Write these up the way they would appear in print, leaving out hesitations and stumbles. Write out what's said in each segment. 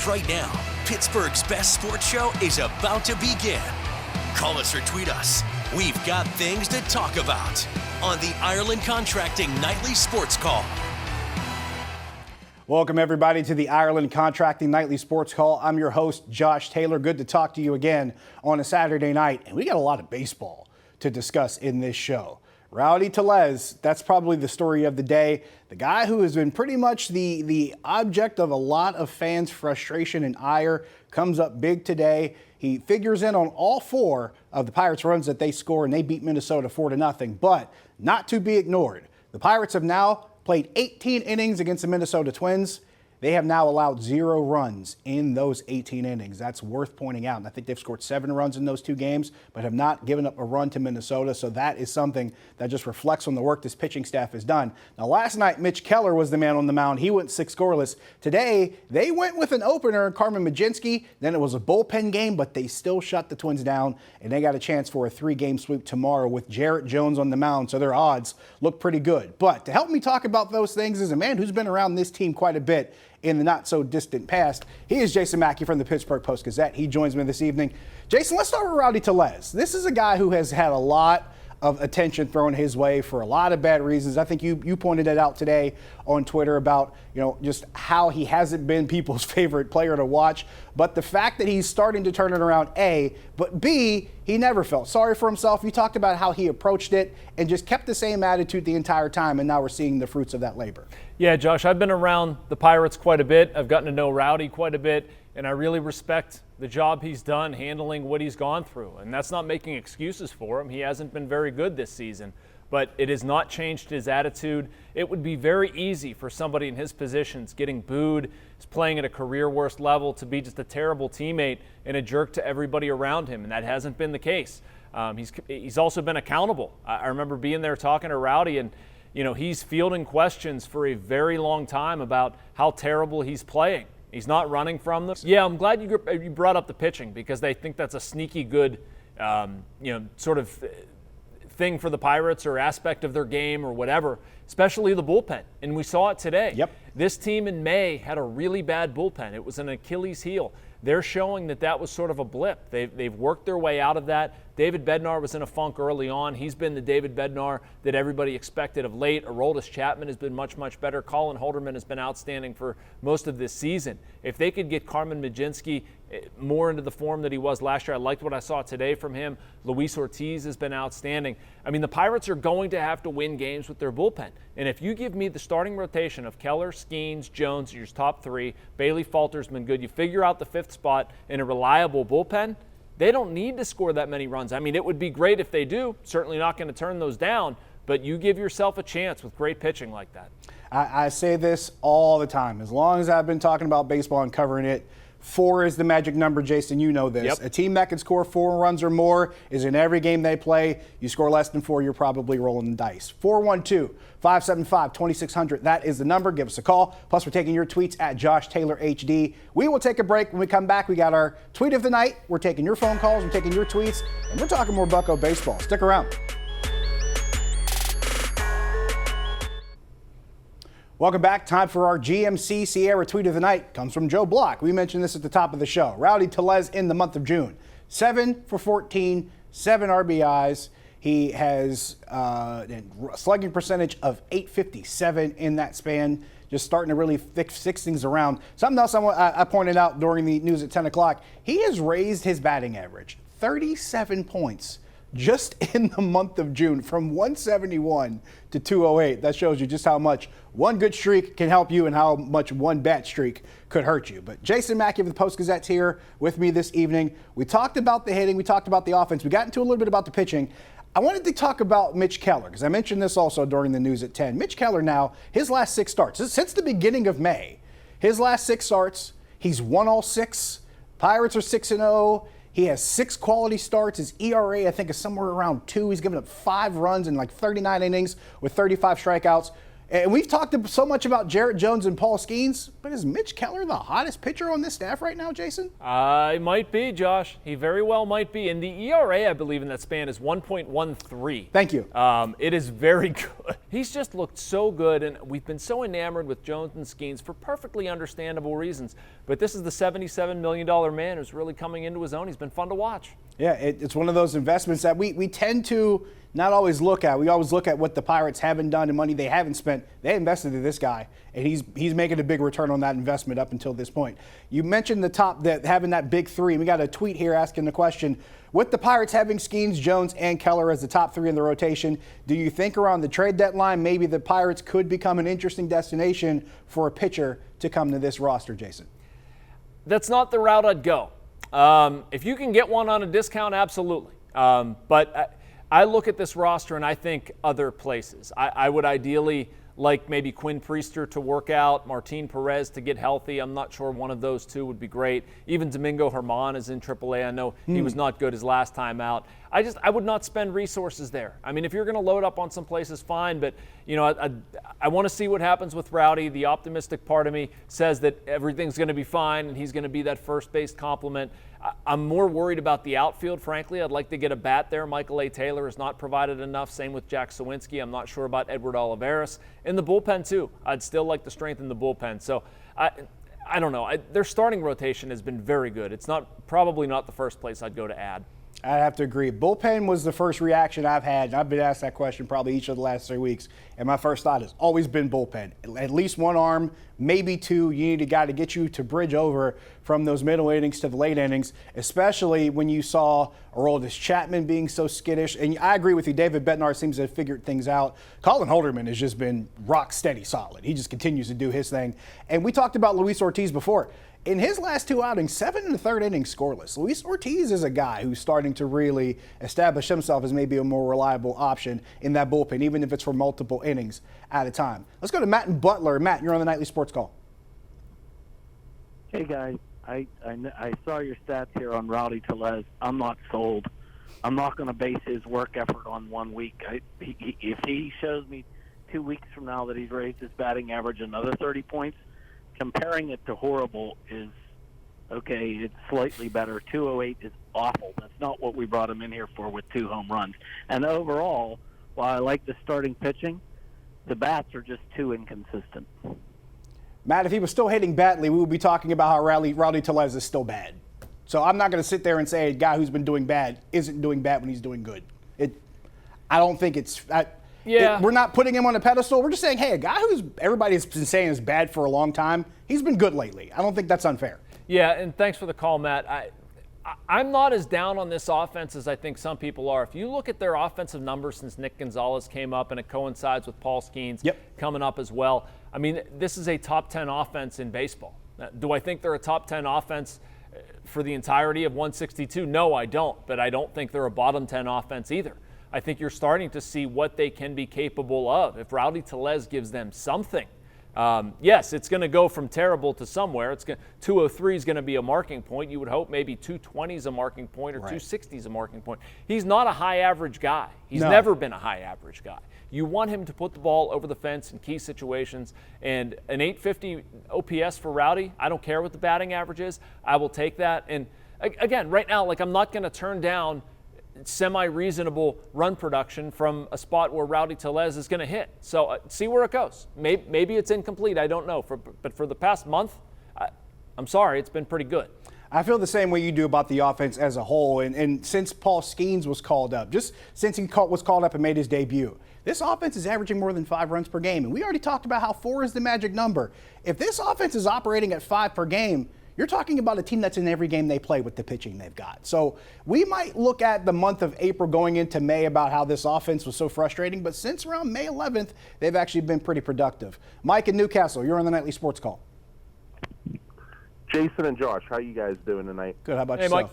Right now, Pittsburgh's best sports show is about to begin. Call us or tweet us. We've got things to talk about on the Ireland Contracting Nightly Sports Call. Welcome, everybody, to the Ireland Contracting Nightly Sports Call. I'm your host, Josh Taylor. Good to talk to you again on a Saturday night. And we got a lot of baseball to discuss in this show. Rowdy Tellez, that's probably the story of the day. The guy who has been pretty much the object of a lot of fans' frustration and ire comes up big today. He figures in on all four of the Pirates' runs that they score, and they beat Minnesota 4-0. But not to be ignored, the Pirates have now played 18 innings against the Minnesota Twins. They have now allowed 0 runs in those 18 innings. That's worth pointing out. And I think they've scored 7 runs in those 2 games, but have not given up a run to Minnesota. So that is something that just reflects on the work this pitching staff has done. Now, last night, Mitch Keller was the man on the mound. He went 6 scoreless. Today, they went with an opener, Carmen Mlodzinski. Then it was a bullpen game, but they still shut the Twins down, and they got a chance for a 3-game sweep tomorrow with Jarrett Jones on the mound. So their odds look pretty good. But to help me talk about those things is a man who's been around this team quite a bit in the not-so-distant past. He is Jason Mackey from the Pittsburgh Post-Gazette. He joins me this evening. Jason, let's start with Rowdy Tellez. This is a guy who has had a lot of attention thrown his way for a lot of bad reasons. I think you pointed it out today on Twitter about, just how he hasn't been people's favorite player to watch. But the fact that he's starting to turn it around, A, but B, he never felt sorry for himself. You talked about how he approached it and just kept the same attitude the entire time, and now we're seeing the fruits of that labor. Yeah, Josh, I've been around the Pirates quite a bit. I've gotten to know Rowdy quite a bit, and I really respect the job he's done handling what he's gone through. And that's not making excuses for him. He hasn't been very good this season, but it has not changed his attitude. It would be very easy for somebody in his positions, getting booed, is playing at a career worst level, to be just a terrible teammate and a jerk to everybody around him, and that hasn't been the case. He's also been accountable. I remember being there talking to Rowdy, and he's fielding questions for a very long time about how terrible he's playing. He's not running from them. Yeah, I'm glad you brought up the pitching, because they think that's a sneaky good, sort of thing for the Pirates, or aspect of their game, or whatever, especially the bullpen. And we saw it today. Yep. This team in May had a really bad bullpen. It was an Achilles heel. They're showing that was sort of a blip. They've worked their way out of that. David Bednar was in a funk early on. He's been the David Bednar that everybody expected of late. Aroldis Chapman has been much, much better. Colin Holderman has been outstanding for most of this season. If they could get Carmen Mlodzinski more into the form that he was last year, I liked what I saw today from him. Luis Ortiz has been outstanding. I mean, the Pirates are going to have to win games with their bullpen. And if you give me the starting rotation of Keller, Skeens, Jones, your top 3, Bailey Falter's been good, you figure out the 5th spot in a reliable bullpen, they don't need to score that many runs. I mean, it would be great if they do. Certainly not going to turn those down, but you give yourself a chance with great pitching like that. I say this all the time. As long as I've been talking about baseball and covering it, 4 is the magic number, Jason. You know this. Yep. A team that can score 4 runs or more is in every game they play. You score less than 4, you're probably rolling the dice. 412-575-2600. That is the number. Give us a call. Plus, we're taking your tweets at Josh Taylor HD. We will take a break. When we come back, we got our tweet of the night. We're taking your phone calls. We're taking your tweets. And we're talking more Bucco baseball. Stick around. Welcome back. Time for our GMC Sierra tweet of the night. Comes from Joe Block. We mentioned this at the top of the show. Rowdy Tellez in the month of June. 7 for 14, 7 RBIs. He has a slugging percentage of .857 in that span. Just starting to really fix things around. Something else I pointed out during the news at 10 o'clock. He has raised his batting average 37 points just in the month of June, from 171 to 208. That shows you just how much one good streak can help you and how much one bad streak could hurt you. But Jason Mackey of the Post-Gazette's here with me this evening. We talked about the hitting. We talked about the offense. We got into a little bit about the pitching. I wanted to talk about Mitch Keller, because I mentioned this also during the news at 10. Mitch Keller now, his last 6 starts, since the beginning of May, his last 6 starts, he's won all 6. Pirates are 6-0. He has 6 quality starts. His ERA, I think, is somewhere around 2. He's given up 5 runs in like 39 innings with 35 strikeouts. And we've talked so much about Jarrett Jones and Paul Skeens, but is Mitch Keller the hottest pitcher on this staff right now, Jason? He might be, Josh. He very well might be. And the ERA, I believe, in that span is 1.13. Thank you. It is very good. He's just looked so good, and we've been so enamored with Jones and Skeens for perfectly understandable reasons. But this is the $77 million man who's really coming into his own. He's been fun to watch. Yeah, it's one of those investments that we tend to not always look at. We always look at what the Pirates haven't done and money they haven't spent. They invested in this guy, and he's making a big return on that investment up until this point. You mentioned having that big three. We got a tweet here asking the question, with the Pirates having Skeens, Jones, and Keller as the top three in the rotation, do you think around the trade deadline maybe the Pirates could become an interesting destination for a pitcher to come to this roster, Jason? That's not the route I'd go. If you can get one on a discount, absolutely. But I look at this roster and I think other places. I would ideally like maybe Quinn Priester to work out, Martin Perez to get healthy. I'm not sure one of those two would be great. Even Domingo Germán is in AAA. I know he was not good his last time out. I would not spend resources there. I mean, if you're going to load up on some places, fine. But, you know, I want to see what happens with Rowdy. The optimistic part of me says that everything's going to be fine and he's going to be that first-base complement. I'm more worried about the outfield, frankly. I'd like to get a bat there. Michael A. Taylor has not provided enough. Same with Jack Sawinski. I'm not sure about Edward Olivares. In the bullpen, too. I'd still like to strengthen the bullpen. So, I don't know. Their starting rotation has been very good. It's probably not the first place I'd go to add. I have to agree. Bullpen was the first reaction I've had. I've been asked that question probably each of the last 3 weeks, and my first thought has always been bullpen. At least one arm, maybe two. You need a guy to get you to bridge over from those middle innings to the late innings, especially when you saw Aroldis Chapman being so skittish. And I agree with you. David Bednar seems to have figured things out. Colin Holderman has just been rock steady solid. He just continues to do his thing. And we talked about Luis Ortiz before. In his last two outings, 7 1/3 innings scoreless. Luis Ortiz is a guy who's starting to really establish himself as maybe a more reliable option in that bullpen, even if it's for multiple innings at a time. Let's go to Matt and Butler. Matt, you're on the Nightly Sports Call. Hey, guys. I saw your stats here on Rowdy Tellez. I'm not sold. I'm not going to base his work effort on 1 week. If he shows me 2 weeks from now that he's raised his batting average another 30 points, comparing it to horrible is okay. It's slightly better. 208 is awful. That's not what we brought him in here for with 2 home runs. And overall, while I like the starting pitching, the bats are just too inconsistent. Matt, if he was still hitting badly, we would be talking about how Rowdy Tellez is still bad. So I'm not going to sit there and say a guy who's been doing bad isn't doing bad when he's doing good. I don't think it's. We're not putting him on a pedestal. We're just saying, hey, a guy who's everybody's been saying is bad for a long time, he's been good lately. I don't think that's unfair. Yeah, and thanks for the call, Matt. I'm not as down on this offense as I think some people are. If you look at their offensive numbers since Nick Gonzalez came up, and it coincides with Paul Skeens coming up as well, I mean, this is a top 10 offense in baseball. Do I think they're a top 10 offense for the entirety of 162? No, I don't. But I don't think they're a bottom 10 offense either. I think you're starting to see what they can be capable of. If Rowdy Tellez gives them something, yes, it's going to go from terrible to somewhere. 203 is going to be a marking point. You would hope maybe 220 is a marking point or 260 is a marking point. He's not a high average guy. He's never been a high average guy. You want him to put the ball over the fence in key situations, and an 850 OPS for Rowdy, I don't care what the batting average is. I will take that. And again, right now, I'm not going to turn down semi-reasonable run production from a spot where Rowdy Tellez is going to hit. So see where it goes. Maybe it's incomplete. I don't know. But for the past month, I'm sorry, it's been pretty good. I feel the same way you do about the offense as a whole. And since Paul Skeens was called up, just since he was called up and made his debut, this offense is averaging more than 5 runs per game. And we already talked about how 4 is the magic number. If this offense is operating at 5 per game, you're talking about a team that's in every game they play with the pitching they've got. So we might look at the month of April going into May about how this offense was so frustrating, but since around May 11th, they've actually been pretty productive. Mike in Newcastle, you're on the Nightly Sports Call. Jason and Josh, how you guys doing tonight? Good. How about yourself? Mike.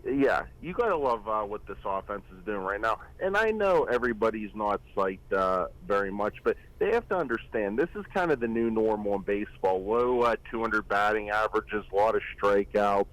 Yeah, you got to love what this offense is doing right now. And I know everybody's not psyched very much, but they have to understand this is kind of the new normal in baseball. Low 200 batting averages, a lot of strikeouts.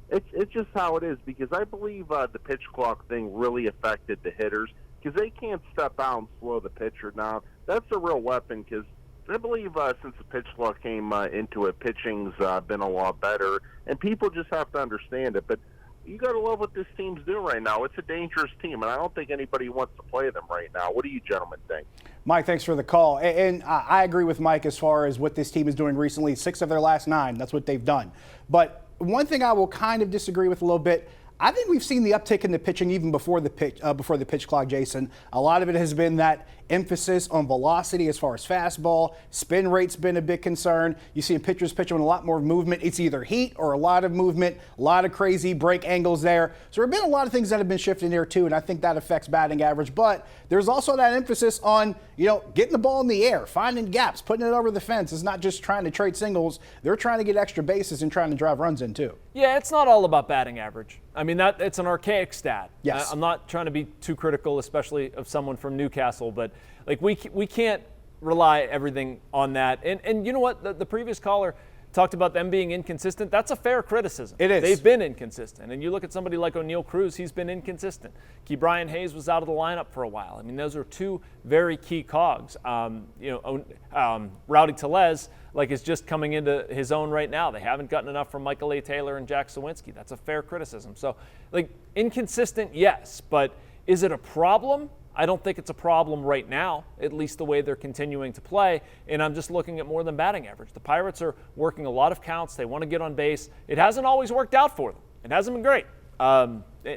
It's just how it is, because I believe the pitch clock thing really affected the hitters, because they can't step out and slow the pitcher down. That's a real weapon, because I believe since the pitch clock came into it, pitching's been a lot better, and people just have to understand it. But you got to love what this team's doing right now. It's a dangerous team, and I don't think anybody wants to play them right now. What do you gentlemen think? Mike, thanks for the call. And I agree with Mike as far as what this team is doing recently. 6 of their last 9, that's what they've done. But one thing I will kind of disagree with a little bit, I think we've seen the uptick in the pitching even before the pitch clock, Jason. A lot of it has been that emphasis on velocity as far as fastball. Spin rate's been a big concern. You see pitchers pitching with a lot more movement. It's either heat or a lot of movement, a lot of crazy break angles there. So there have been a lot of things that have been shifting there too, and I think that affects batting average. But there's also that emphasis on, getting the ball in the air, finding gaps, putting it over the fence. It's not just trying to trade singles. They're trying to get extra bases and trying to drive runs in too. Yeah, it's not all about batting average. I mean, it's an archaic stat. Yes. I'm not trying to be too critical, especially of someone from Newcastle, but we can't rely everything on that. And you know what? The previous caller talked about them being inconsistent. That's a fair criticism. It is. They've been inconsistent. And you look at somebody like O'Neal Cruz, he's been inconsistent. Brian Hayes was out of the lineup for a while. I mean, those are 2 very key cogs. Rowdy Tellez, is just coming into his own right now. They haven't gotten enough from Michael A. Taylor and Jack Sawinski. That's a fair criticism. So, inconsistent, yes, but is it a problem? I don't think it's a problem right now, at least the way they're continuing to play, and I'm just looking at more than batting average. The Pirates are working a lot of counts. They want to get on base. It hasn't always worked out for them. It hasn't been great.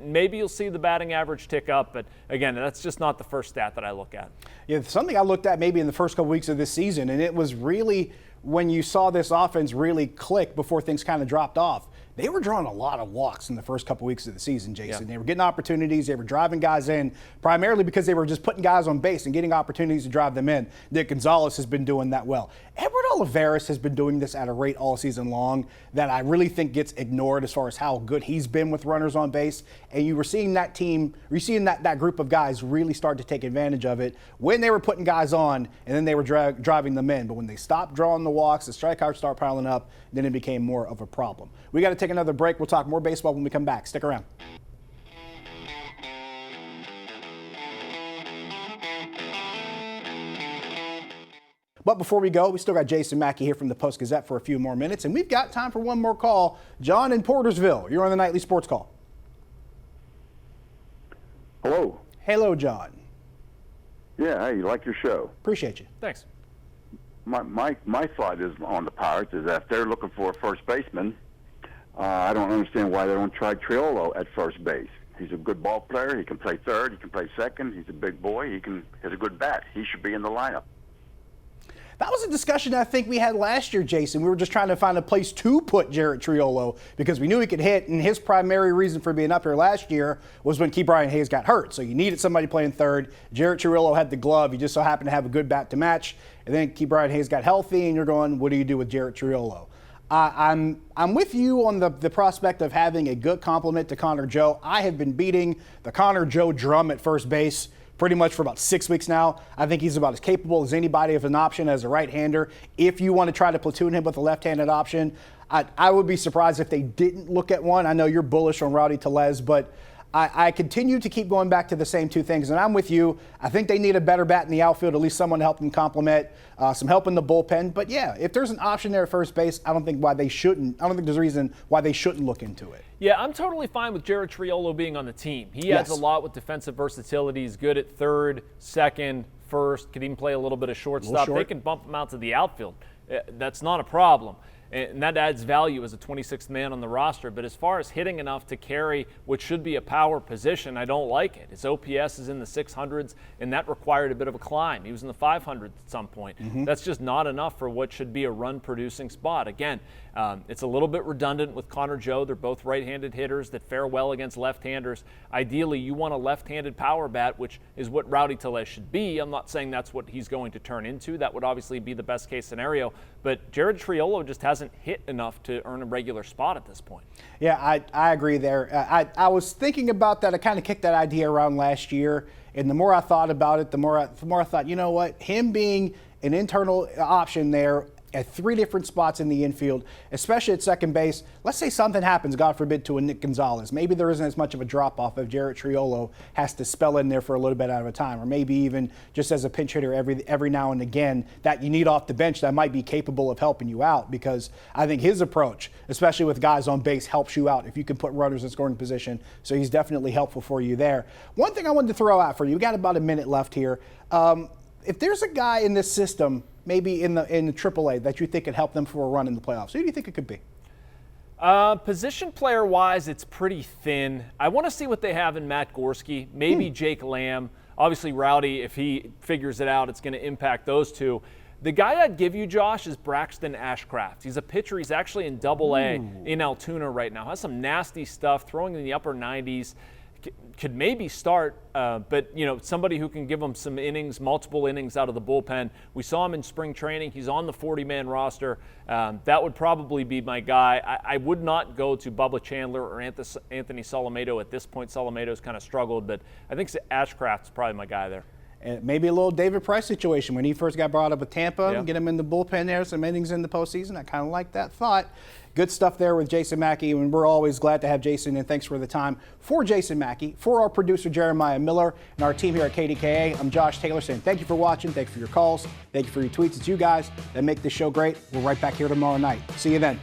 Maybe you'll see the batting average tick up, but again, that's just not the first stat that I look at. Yeah, something I looked at maybe in the first couple weeks of this season, and it was really when you saw this offense really click before things kind of dropped off. They were drawing a lot of walks in the first couple weeks of the season, Jason. Yeah. They were getting opportunities. They were driving guys in, primarily because they were just putting guys on base and getting opportunities to drive them in. Nick Gonzalez has been doing that well. Edward Olivares has been doing this at a rate all season long that I really think gets ignored as far as how good he's been with runners on base. And you were seeing that team, you're seeing that group of guys really start to take advantage of it when they were putting guys on and then they were driving them in. But when they stopped drawing the walks, the strikeouts start piling up, then it became more of a problem. We got to take another break. We'll talk more baseball when we come back. Stick around. But before we go, we still got Jason Mackey here from the Post-Gazette for a few more minutes, and we've got time for one more call. John in Portersville, you're on the Nightly Sports Call. Hello. Hello, John. Yeah, hey, like your show. Appreciate you. Thanks. My thought is on the Pirates is that if they're looking for a first baseman, I don't understand why they don't try Triolo at first base. He's a good ball player. He can play third. He can play second. He's a big boy. He has a good bat. He should be in the lineup. That was a discussion I think we had last year, Jason. We were just trying to find a place to put Jarrett Triolo because we knew he could hit, and his primary reason for being up here last year was when Brian Hayes got hurt. So you needed somebody playing third. Jarrett Triolo had the glove. He just so happened to have a good bat to match. And then Brian Hayes got healthy, and you're going, what do you do with Jarrett Triolo? I'm with you on the prospect of having a good complement to Connor Joe. I have been beating the Connor Joe drum at first base pretty much for about 6 weeks now. I think he's about as capable as anybody of an option as a right-hander. If you want to try to platoon him with a left-handed option, I would be surprised if they didn't look at one. I know you're bullish on Rowdy Tellez, but I continue to keep going back to the same 2 things, and I'm with you. I think they need a better bat in the outfield, at least someone to help them complement, some help in the bullpen. But yeah, if there's an option there at first base, I don't think there's a reason why they shouldn't look into it. Yeah, I'm totally fine with Jarrett Triolo being on the team. He adds a lot with defensive versatility. He's good at third, second, first, could even play a little bit of shortstop. They can bump him out to the outfield. That's not a problem. And that adds value as a 26th man on the roster. But as far as hitting enough to carry what should be a power position, I don't like it. His OPS is in the 600s, and that required a bit of a climb. He was in the 500s at some point. That's just not enough for what should be a run-producing spot. Again, it's a little bit redundant with Connor Joe. They're both right-handed hitters that fare well against left-handers. Ideally, you want a left-handed power bat, which is what Rowdy Tellez should be. I'm not saying that's what he's going to turn into. That would obviously be the best-case scenario. But Jarrett Triolo just hasn't hit enough to earn a regular spot at this point. Yeah, I agree there. I was thinking about that. I kind of kicked that idea around last year, and the more I thought about it, the more I thought, you know what, him being an internal option there at 3 different spots in the infield, especially at second base. Let's say something happens, God forbid, to a Nick Gonzalez. Maybe there isn't as much of a drop-off if Jarrett Triolo has to spell in there for a little bit at a time, or maybe even just as a pinch hitter every now and again that you need off the bench that might be capable of helping you out, because I think his approach, especially with guys on base, helps you out if you can put runners in scoring position. So he's definitely helpful for you there. One thing I wanted to throw out for you, we got about a minute left here. If there's a guy in this system, maybe in the AAA, that you think could help them for a run in the playoffs, who do you think it could be? Position player-wise, it's pretty thin. I want to see what they have in Matt Gorski, maybe Jake Lamb. Obviously, Rowdy, if he figures it out, it's going to impact those two. The guy I'd give you, Josh, is Braxton Ashcraft. He's a pitcher. He's actually in Double-A in Altoona right now. Has some nasty stuff, throwing in the upper 90s. Could maybe start, but somebody who can give him some innings, multiple innings out of the bullpen. We saw him in spring training. He's on the 40-man roster. That would probably be my guy. I would not go to Bubba Chandler or Anthony Solometo at this point. Solometo's kind of struggled, but I think Ashcraft's probably my guy there. And maybe a little David Price situation when he first got brought up with Tampa, get him in the bullpen there, some innings in the postseason. I kind of like that thought. Good stuff there with Jason Mackey, and we're always glad to have Jason, and thanks for the time. For Jason Mackey, for our producer Jeremiah Miller, and our team here at KDKA, I'm Josh Taylor saying thank you for watching, thank you for your calls, thank you for your tweets. It's you guys that make this show great. We're right back here tomorrow night. See you then.